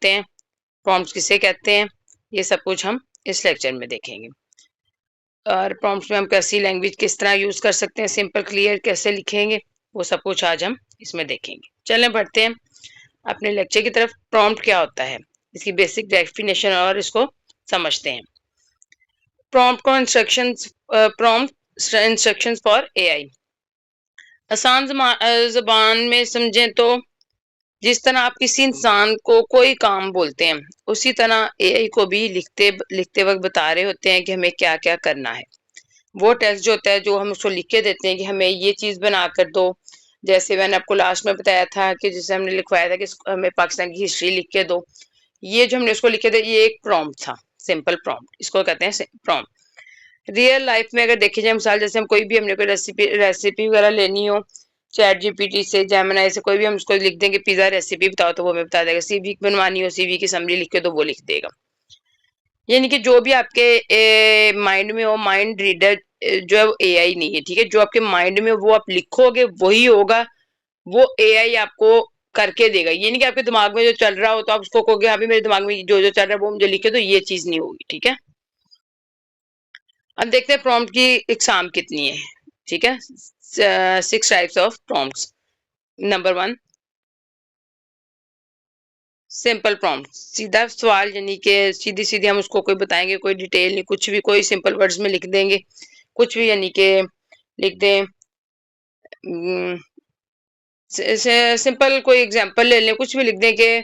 करते हैं, प्रॉम्प्ट्स किसे कहते हैं, ये सब कुछ हम इस लेक्चर में देखेंगे। और प्रॉम्प्ट्स में हम कैसी लैंग्वेज किस तरह यूज कर सकते हैं, सिंपल क्लियर कैसे लिखेंगे, वो सब कुछ आज हम इसमें देखेंगे। चलें बढ़ते हैं अपने लेक्चर की तरफ। प्रॉम्प्ट क्या होता है, इसकी बेसिक डेफिनेशन और इसको समझते हैं। प्रॉम्प्ट को प्रॉम्प्ट इंस्ट्रक्शंस फॉर एआई। आसान ज़बान में समझें तो जिस तरह आप किसी इंसान को कोई काम बोलते हैं, उसी तरह एआई को भी लिखते लिखते वक्त बता रहे होते हैं कि हमें क्या क्या करना है। वो टेक्स्ट जो होता है जो हम उसको लिख के देते हैं कि हमें ये चीज़ बना कर दो, जैसे मैंने आपको लास्ट में बताया था कि जैसे हमने लिखवाया था कि हमें पाकिस्तान की हिस्ट्री लिख के दो, ये जो हमने उसको लिखे थे ये एक प्रॉम्प्ट था, सिंपल प्रॉम्प्ट इसको कहते हैं प्रॉम्प्ट। रियल लाइफ में अगर देखी जाए मिसाल, जैसे हम कोई भी हमने कोई रेसिपी वगैरह लेनी हो, चैट जीपीटी से, जेमिनी से कोई भी हम उसको लिख देंगे पिज्जा रेसिपी बताओ तो वो हमें बता देगा, सीवी बनवानी हो सीवी की समरी लिख के तो वो लिख देगा। यानी कि जो भी आपके माइंड में हो, माइंड रीडर जो है वो एआई नहीं है, ठीक है। जो आपके माइंड में वो आप लिखोगे वही होगा, वो एआई आपको करके देगा। ये नहीं कि आपके दिमाग में जो चल रहा हो तो आप उसको कहोगे हाँ भी मेरे दिमाग में जो जो चल रहा है वो मुझे लिखे, तो ये चीज नहीं होगी, ठीक है। अब देखते हैं प्रॉम्प्ट की इकसाम कितनी है, ठीक है। 6 types of prompts. Number 1 simple prompt, सीधा सवाल, यानी कि सीधी सीधी हम उसको कोई बताएंगे, कोई डिटेल नहीं, कुछ भी कोई सिंपल वर्ड्स में लिख देंगे, कुछ भी, यानी कि लिख दें सिंपल कोई एग्जांपल ले लें, कुछ भी लिख दें कि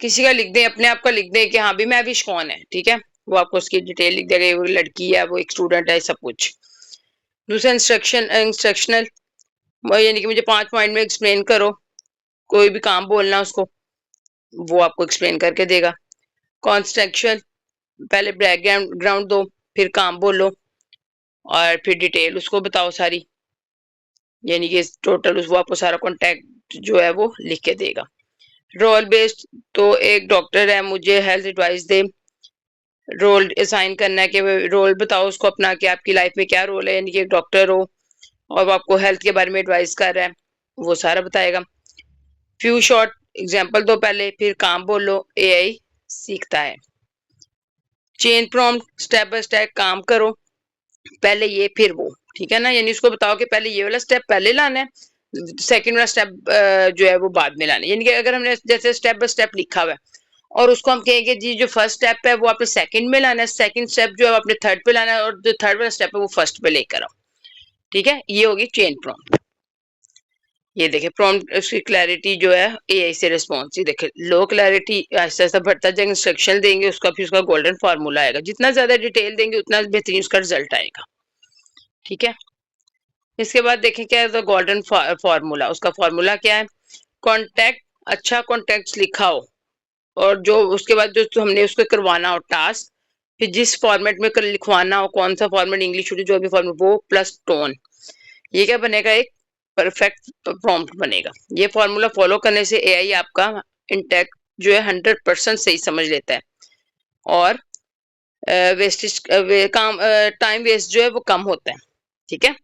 किसी का लिख दें, अपने आप का लिख दें कि हाँ भी मैं विश कौन है, ठीक है। वो आपको उसकी डिटेल लिख देगा, वो लड़की है, वो एक स्टूडेंट है, सब कुछ। दूसरा इंस्ट्रक्शनल, यानी कि मुझे 5 पॉइंट में एक्सप्लेन करो, कोई भी काम बोलना उसको, वो आपको एक्सप्लेन करके देगा। कॉन्स्ट्रक्शन, पहले बैकग्राउंड दो, फिर काम बोलो और फिर डिटेल उसको बताओ सारी, यानी कि टोटल वो आपको सारा कॉन्टेक्ट जो है वो लिख के देगा। रोल बेस्ड, तो एक डॉक्टर है, मुझे हेल्थ एडवाइस दे, रोल असाइन करना है कि रोल बताओ उसको अपना कि आपकी लाइफ में क्या रोल है, यानी कि एक डॉक्टर हो और वो आपको हेल्थ के बारे में एडवाइस कर रहा है, वो सारा बताएगा। फ्यू शॉर्ट एग्जांपल दो पहले, फिर काम बोलो, एआई सीखता है। Chain prompt, step by step काम करो, पहले ये फिर वो, ठीक है ना। यानी उसको बताओ कि पहले ये वाला स्टेप पहले लाना है, सेकंड वाला स्टेप जो है वो बाद में लाना है। यानी कि अगर हमने जैसे स्टेप बाय स्टेप लिखा हुआ है और उसको हम कहेंगे जी जो फर्स्ट स्टेप है वो आपने सेकंड में लाना है, सेकंड स्टेप जो है आपने थर्ड पे लाना है, और जो थर्ड वाला स्टेप है वो फर्स्ट पे लेकर आओ, ठीक है। ये होगी चेन प्रॉम्प्ट। ये देखिए प्रॉम्प्ट उसकी क्लैरिटी जो है एआई से रिस्पॉन्स, ये देखिए लो क्लैरिटी, ऐसा ऐसा बढ़ता जाएगा, इंस्ट्रक्शन देंगे उसका, फिर उसका गोल्डन फार्मूला आएगा, जितना ज्यादा डिटेल देंगे उतना बेहतरीन उसका रिजल्ट आएगा, ठीक है। इसके बाद देखें क्या है गोल्डन फार्मूला, उसका फार्मूला क्या है, कॉन्टेक्ट, अच्छा कॉन्टेक्ट लिखा हो, और जो उसके बाद जो हमने उसको करवाना हो टास्क, फिर जिस फॉर्मेट में कर लिखवाना हो, कौन सा फॉर्मेट, इंग्लिश जो भी फॉर्मेट, वो प्लस टोन, ये क्या बनेगा, एक परफेक्ट प्रॉम्प्ट बनेगा। ये फॉर्मूला फॉलो करने से एआई आपका इंटेक्ट जो है 100% सही समझ लेता है, और वेस्टेज काम टाइम वेस्ट जो है वो कम होता है, ठीक है।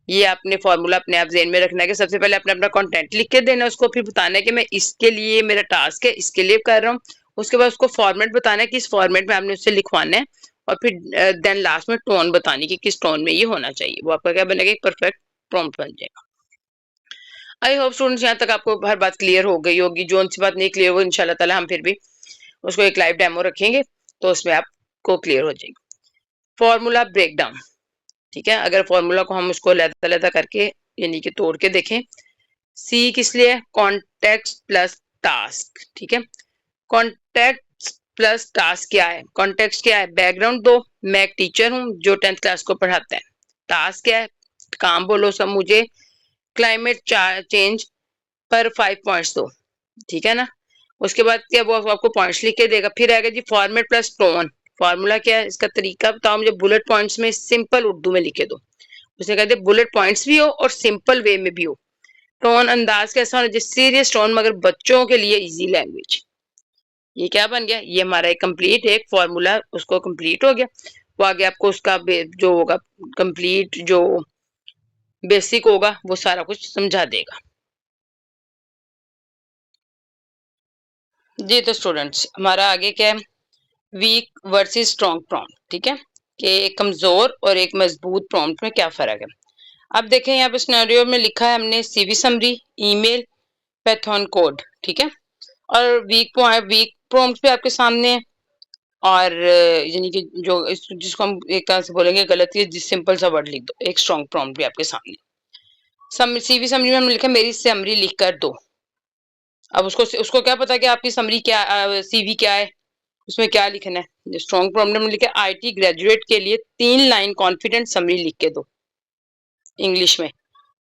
ये आपने फॉर्मूला अपने आप ज़हन में रखना है कि सबसे पहले अपना अपना कंटेंट लिख के देना उसको, फिर बताना है कि मैं इसके लिए मेरा टास्क है, इसके लिए कर रहा हूँ। उसके बाद उसको फॉर्मेट बताना है कि इस फॉर्मेट में आपने उससे लिखवाना है, और फिर देन लास्ट में टोन बतानी कि किस टोन में ये होना चाहिए, वो आपका क्या बनेगा, एक परफेक्ट प्रॉम्प्ट बन जाएगा। आई होप स्टूडेंट्स यहाँ तक आपको हर बात क्लियर हो गई होगी, जो उनसी बात नहीं क्लियर हो इंशाल्लाह ताला हम फिर भी उसको एक लाइव डेमो रखेंगे तो उसमें आपको क्लियर हो जाएगी। फॉर्मूला ब्रेक डाउन, ठीक है। अगर फॉर्मूला को हम उसको लहदा लहदा करके यानी कि तोड़ के देखें, सी किस लिए, कॉन्टेक्स्ट प्लस टास्क, ठीक है। कॉन्टेक्स्ट प्लस टास्क क्या है, कॉन्टेक्स्ट क्या है, बैकग्राउंड दो, मैं एक टीचर हूँ जो 10th क्लास को पढ़ाता है। टास्क क्या है, काम बोलो सब मुझे क्लाइमेट चेंज पर 5 पॉइंट्स दो, ठीक है ना। उसके बाद क्या वो आपको पॉइंट्स लिख के देगा। फिर आएगा जी फॉर्मेट प्लस टोन, फार्मूला क्या है, इसका तरीका बताओ मुझे, बुलेट पॉइंट्स में सिंपल उर्दू में लिखे दो। उसने कहते बुलेट पॉइंट्स भी हो और सिंपल वे में भी हो। टोन अंदाज कैसा होना चाहिए, सीरियस टोन मगर बच्चों के लिए इजी लैंग्वेज। ये क्या बन गया, ये हमारा एक कंप्लीट एक फॉर्मूला उसको कंप्लीट हो गया। वो आगे आपको उसका जो होगा कंप्लीट जो बेसिक होगा वो सारा कुछ समझा देगा। जी तो स्टूडेंट्स हमारा आगे क्या है, वीक वर्सेस स्ट्रॉन्ग प्रॉम्प्ट, ठीक है, कि एक कमजोर और एक मजबूत प्रॉम्प्ट में क्या फर्क है। अब देखें यहाँ पे सिनेरियो में लिखा है हमने CV summary, email, Python code, ठीक है, और वीक प्रॉम्प्ट भी आपके सामने है, और यानी कि जो जिसको हम एक तरह से बोलेंगे गलत है, जिस सिंपल सा वर्ड लिख दो, एक स्ट्रॉन्ग प्रॉम्प्ट भी आपके सामने। सीवी समरी में हमने लिखा मेरी समरी लिख कर दो। अब उसको उसको क्या पता कि आपकी समरी क्या, सीवी क्या है, उसमें क्या लिखना है। स्ट्रॉन्ग प्रॉम्प्ट में लिखे आईटी ग्रेजुएट के लिए 3 लाइन कॉन्फिडेंट समरी लिख के दो इंग्लिश में।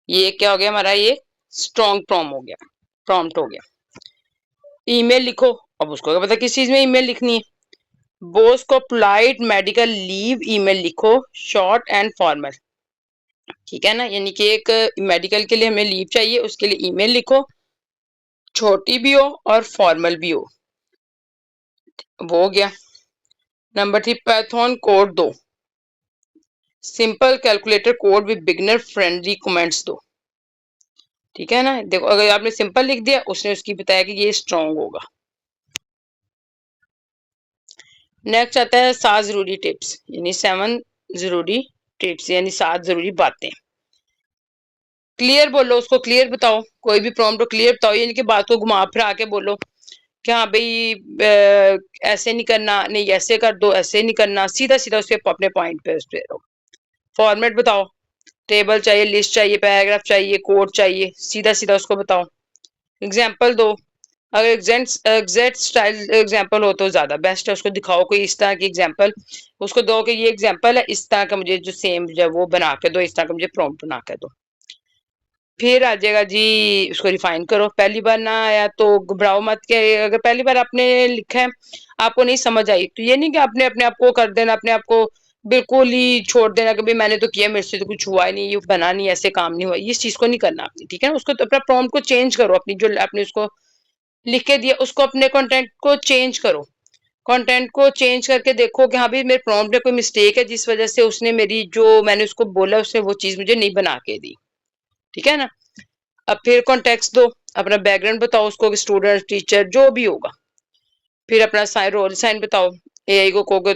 ये क्या हो गया हमारा, ये स्ट्रॉन्ग प्रॉम्प्ट हो गया। ईमेल लिखो, अब उसको क्या पता किस चीज में ईमेल लिखनी है। बॉस को पोलाइट मेडिकल लीव ईमेल लिखो, शॉर्ट एंड फॉर्मल, ठीक है ना, यानी कि एक मेडिकल के लिए हमें लीव चाहिए, उसके लिए ईमेल लिखो, छोटी भी हो और फॉर्मल भी हो। वो हो गया। नंबर 3, पैथन कोड दो, simple calculator code with beginner friendly comments दो, ठीक है ना। देखो अगर आपने सिंपल लिख दिया, उसने उसकी बताया कि ये स्ट्रॉन्ग होगा। नेक्स्ट आता है 7 जरूरी टिप्स, यानी 7 जरूरी टिप्स, यानी 7 जरूरी बातें। क्लियर बोलो, उसको क्लियर बताओ, कोई भी प्रॉम्प्ट को क्लियर बताओ, यानी कि बात को घुमा फिरा के बोलो कि हाँ भाई ऐसे नहीं करना, नहीं ऐसे कर दो, ऐसे नहीं करना, सीधा सीधा उसके अपने पॉइंट पे उस पे रहो। फॉर्मेट बताओ, टेबल चाहिए, लिस्ट चाहिए, पैराग्राफ चाहिए, कोड चाहिए, सीधा सीधा उसको बताओ। एग्जाम्पल दो, अगर एग्जैक्ट स्टाइल एग्जाम्पल हो तो ज्यादा बेस्ट है, उसको दिखाओ कोई इस तरह की एग्जाम्पल, उसको दो कि ये एग्जाम्पल है, इस तरह का मुझे जो सेम जो वो बना के दो, इस तरह का मुझे प्रॉम्प्ट बना के दो। फिर आ जाएगा जी, उसको रिफाइन करो। पहली बार ना आया तो घबराओ मत, के अगर पहली बार आपने लिखा है, आपको नहीं समझ आई, तो ये नहीं कि आपने अपने आप को कर देना, अपने आप को बिल्कुल ही छोड़ देना कि भाई मैंने तो किया, मेरे से तो कुछ हुआ ही नहीं, ये बना नहीं, ऐसे काम नहीं हुआ, इस चीज को नहीं करना आपने, ठीक है ना। उसको तो अपना प्रॉम्प्ट को चेंज करो, अपनी जो आपने उसको लिख के दिया उसको, अपने कंटेंट को चेंज करो, कंटेंट को चेंज करके देखो कि हाँ भाई मेरे प्रॉम्प्ट में कोई मिस्टेक है, जिस वजह से उसने मेरी जो मैंने उसको बोला उसने वो चीज मुझे नहीं बना के दी, ठीक है ना। अब फिर कॉन्टेक्स्ट दो, अपना बैकग्राउंड बताओ उसको, स्टूडेंट टीचर जो भी होगा। फिर अपना साइन रोल साइन बताओ, एआई को कहोगे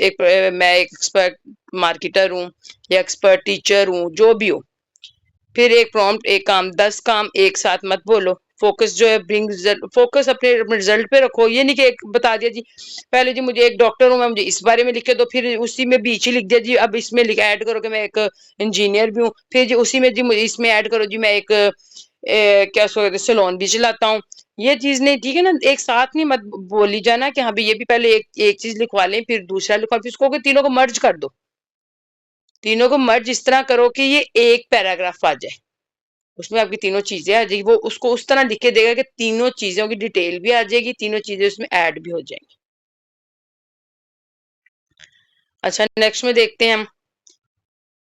एक मैं एक एक्सपर्ट मार्केटर हूँ या एक्सपर्ट टीचर हूँ, जो भी हो। फिर एक प्रॉम्प्ट, एक काम, 10 काम एक साथ मत बोलो। फोकस जो है ब्रिंग रिजल्ट, फोकस अपने रिजल्ट पे रखो, ये नहीं कि एक बता दिया जी पहले जी मुझे एक डॉक्टर हूँ, मैं मुझे इस बारे में लिख के दो, फिर उसी में बीच ही लिख दिया जी अब इसमें ऐड करो कि मैं एक इंजीनियर भी हूँ, फिर जी उसी में जी मुझे इसमें ऐड करो जी मैं एक क्या सो सैलून भी चलाता हूँ। ये चीज नहीं, ठीक है ना, एक साथ नहीं मत बोली जाना कि हाँ भाई ये भी पहले एक चीज लिखवा लें फिर दूसरा लिखवा, फिर इसको तीनों को मर्ज कर दो, तीनों को मर्ज इस तरह करो कि ये एक पैराग्राफ आ जाए, उसमें आपकी तीनों चीजें आ जाएगी, वो उसको उस तरह लिख के देगा कि तीनों चीजों की डिटेल भी आ जाएगी, तीनों चीजें उसमें ऐड भी हो जाएंगी। अच्छा नेक्स्ट में देखते हैं हम,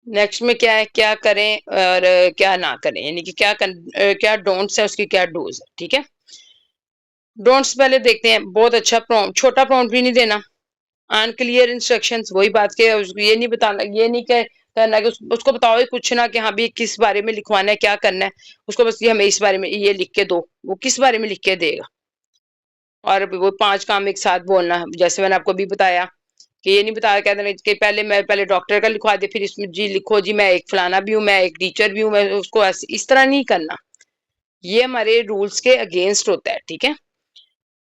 नेक्स्ट में क्या है, क्या करें और क्या ना करें, यानी कि क्या डोंट्स है, उसकी क्या डूज है, ठीक है। डोंट्स पहले देखते हैं, बहुत अच्छा प्रॉम्प्ट, छोटा प्रॉम्प्ट भी नहीं देना, अनक्लियर इंस्ट्रक्शंस, वही बात के ये नहीं बताना, ये नहीं कह करना कि उसको बताओ कुछ ना कि हाँ भी किस बारे में लिखवाना है, क्या करना है, उसको बस ये हमें इस बारे में ये लिख के दो, वो किस बारे में लिख के देगा। और वो 5 काम एक साथ बोलना, जैसे मैंने आपको भी बताया कि ये नहीं बताया कहते हैं कि पहले डॉक्टर का लिखवा दे, फिर इसमें जी लिखो जी मैं एक फलाना भी हूँ, मैं एक टीचर भी हूँ, मैं उसको इस तरह नहीं करना, ये हमारे रूल्स के अगेंस्ट होता है, ठीक है।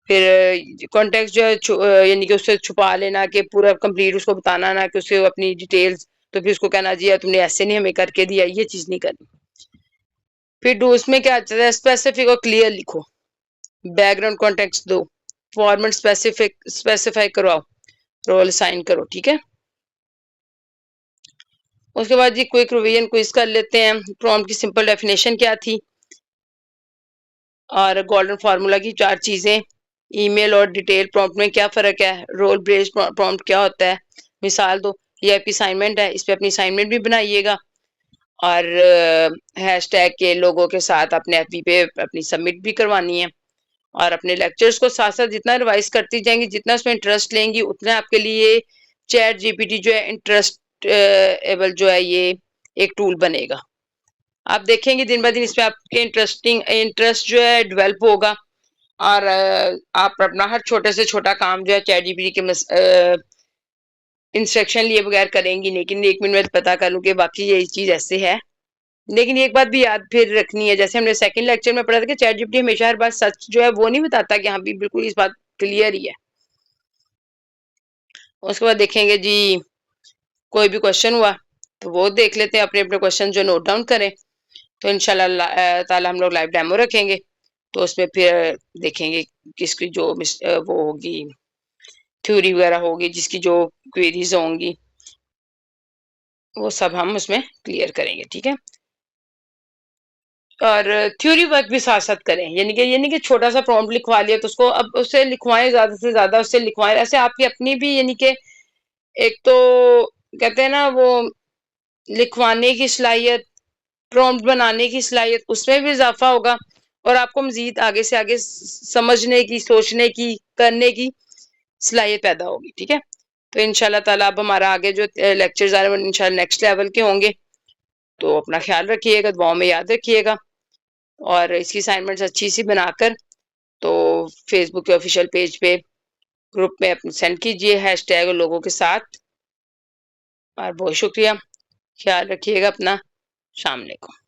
फिर कॉन्टेक्स्ट जो है यानी कि उससे छुपा लेना, कि पूरा कंप्लीट उसको बताना ना, कि उससे अपनी डिटेल्स, तो फिर उसको कहना जी तुमने ऐसे नहीं हमें करके दिया, ये चीज नहीं करनी। फिर डू उसमें क्या आता है, स्पेसिफिक और क्लियर लिखो, बैकग्राउंड कॉन्टेक्स्ट दो, फॉर्मेट स्पेसिफाई करवाओ, रोल साइन करो, ठीक है। उसके बाद जी क्विक रिवीजन क्विज कर लेते हैं, प्रॉम्प्ट की सिंपल डेफिनेशन क्या थी, और गोल्डन फार्मूला की 4 चीजें, ईमेल और डिटेल प्रॉम्प्ट में क्या फर्क है, रोल बेस्ड प्रॉम्प्ट क्या होता है, मिसाल दो, ये आपकी असाइनमेंट है, इस पे अपनी असाइनमेंट भी बनाइएगा, और हैशटैग के लोगों के साथ अपने एफबी पे अपनी सबमिट भी करवानी है, और अपने लेक्चर्स को साथ साथ जितना रिवाइज करती जाएंगी, जितना उसमें इंटरेस्ट लेंगी, उतना आपके लिए चैट जीपीटी जो है इंटरेस्ट एबल जो है ये एक टूल बनेगा। आप देखेंगे दिन ब दिन इसमें आपके इंटरेस्ट जो है डेवलप होगा, और आप अपना हर छोटे से छोटा काम जो है चैट जीपीटी के इंस्ट्रक्शन लिए बगैर करेंगी नहीं, लेकिन 1 मिनट में पता कर लूँ कि वाक़ई ये चीज़ ऐसे है। लेकिन एक बात भी याद फिर रखनी है, जैसे हमने सेकंड लेक्चर में पढ़ा था कि चैट जीपीटी हमेशा हर बात सच जो है वो नहीं बताता कि हाँ, भी बिल्कुल इस बात क्लियर ही है। उसके बाद देखेंगे जी कोई भी क्वेश्चन हुआ, तो वो देख लेते हैं, अपने-अपने क्वेश्चन जो नोट डाउन करें। तो इंशाल्लाह ताला हम लोग लाइव डेमो रखेंगे, तो उसमें फिर देखेंगे किसकी जो वो होगी, थ्योरी वगैरह होगी, जिसकी जो क्वेरीज़ होंगी, वो सब हम उसमें क्लियर करेंगे, ठीक है? और थ्योरी वर्क भी साथ-साथ करें, यानी कि ये नहीं कि छोटा-सा प्रॉम्प्ट लिखवा लिया तो उसको अब उससे लिखवाएँ ज़्यादा से ज़्यादा उससे लिखवाएँ। ऐसे आपकी अपनी भी यानी कि एक तो कहते हैं ना वो लिखवाने की सलाहियत, प्रॉम्प्ट बनाने की सलाहियत, उसमें भी इज़ाफ़ा होगा और आपको मज़ीद आगे से आगे समझने की, सोचने की, करने की सलाहियत पैदा होगी, ठीक है? तो इंशाल्लाह ताला अब हमारा आगे जो लेक्चर्स आ रहे हैं वो इंशाल्लाह नेक्स्ट लेवल के होंगे। तो अपना ख़्याल रखिएगा, दुआओं में याद रखिएगा और इसकी असाइनमेंट्स अच्छी-सी बनाकर तो फेसबुक के ऑफिशियल पेज पे ग्रुप में अपने सेंड कीजिए हैशटैग लोगों के साथ। और बहुत शुक्रिया, ख्याल रखिएगा अपना। शाम को।